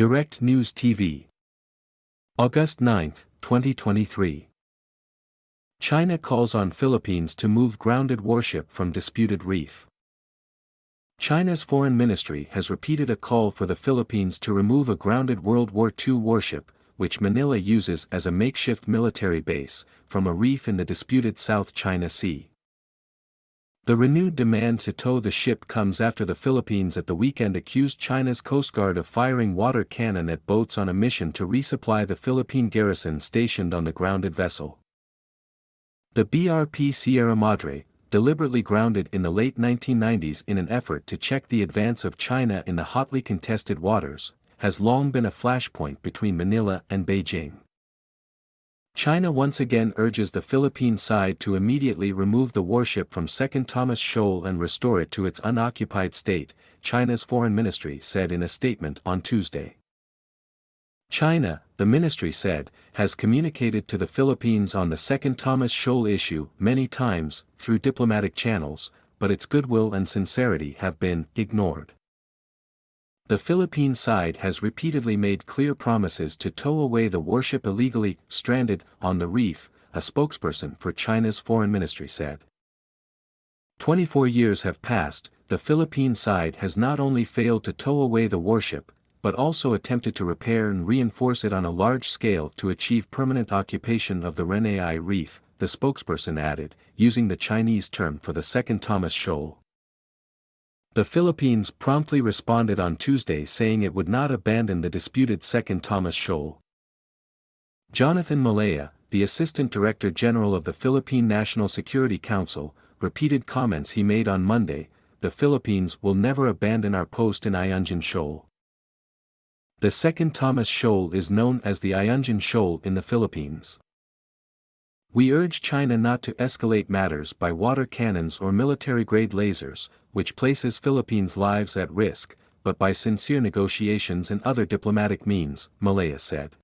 Direct News TV. August 9, 2023. China calls on Philippines to move grounded warship from disputed reef. China's foreign ministry has repeated a call for the Philippines to remove a grounded World War II warship, which Manila uses as a makeshift military base, from a reef in the disputed South China Sea. The renewed demand to tow the ship comes after the Philippines at the weekend accused China's Coast Guard of firing water cannon at boats on a mission to resupply the Philippine garrison stationed on the grounded vessel. The BRP Sierra Madre, deliberately grounded in the late 1990s in an effort to check the advance of China in the hotly contested waters, has long been a flashpoint between Manila and Beijing. China once again urges the Philippine side to immediately remove the warship from Second Thomas Shoal and restore it to its unoccupied state, China's foreign ministry said in a statement on Tuesday. China, the ministry said, has communicated to the Philippines on the Second Thomas Shoal issue many times through diplomatic channels, but its goodwill and sincerity have been ignored. The Philippine side has repeatedly made clear promises to tow away the warship illegally stranded on the reef, a spokesperson for China's foreign ministry said. 24 years have passed, the Philippine side has not only failed to tow away the warship, but also attempted to repair and reinforce it on a large scale to achieve permanent occupation of the Renai Reef, the spokesperson added, using the Chinese term for the Second Thomas Shoal. The Philippines promptly responded on Tuesday saying it would not abandon the disputed Second Thomas Shoal. Jonathan Malaya, the Assistant Director General of the Philippine National Security Council, repeated comments he made on Monday: "The Philippines will never abandon our post in Ayungin Shoal." The Second Thomas Shoal is known as the Ayungin Shoal in the Philippines. "We urge China not to escalate matters by water cannons or military-grade lasers, which places Philippines' lives at risk, but by sincere negotiations and other diplomatic means," Malaya said.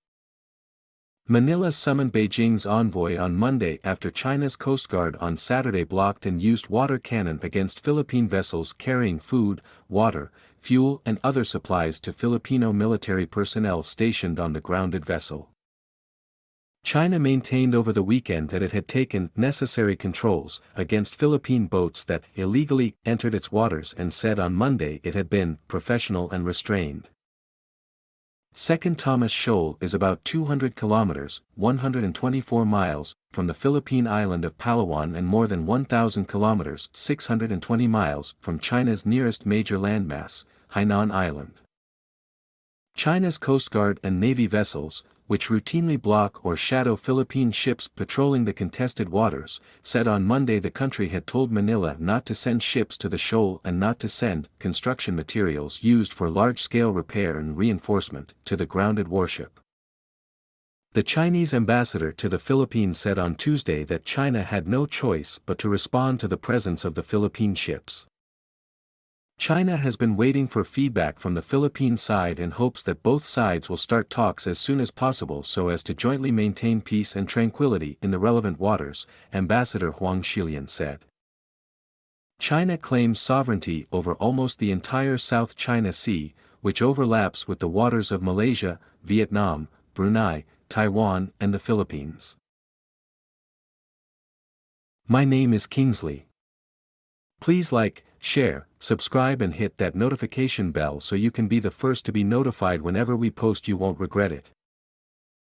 Manila summoned Beijing's envoy on Monday after China's Coast Guard on Saturday blocked and used water cannon against Philippine vessels carrying food, water, fuel and other supplies to Filipino military personnel stationed on the grounded vessel. China maintained over the weekend that it had taken necessary controls against Philippine boats that illegally entered its waters and said on Monday it had been professional and restrained. Second Thomas Shoal is about 200 kilometers, 124 miles, from the Philippine island of Palawan and more than 1,000 kilometers, 620 miles, from China's nearest major landmass, Hainan Island. China's Coast Guard and Navy vessels, which routinely block or shadow Philippine ships patrolling the contested waters, said on Monday the country had told Manila not to send ships to the shoal and not to send construction materials used for large-scale repair and reinforcement to the grounded warship. The Chinese ambassador to the Philippines said on Tuesday that China had no choice but to respond to the presence of the Philippine ships. China has been waiting for feedback from the Philippine side and hopes that both sides will start talks as soon as possible so as to jointly maintain peace and tranquility in the relevant waters, Ambassador Huang Shilian said. China claims sovereignty over almost the entire South China Sea, which overlaps with the waters of Malaysia, Vietnam, Brunei, Taiwan and the Philippines. My name is Kingsley. Please like, share, subscribe and hit that notification bell so you can be the first to be notified whenever we post. You won't regret it.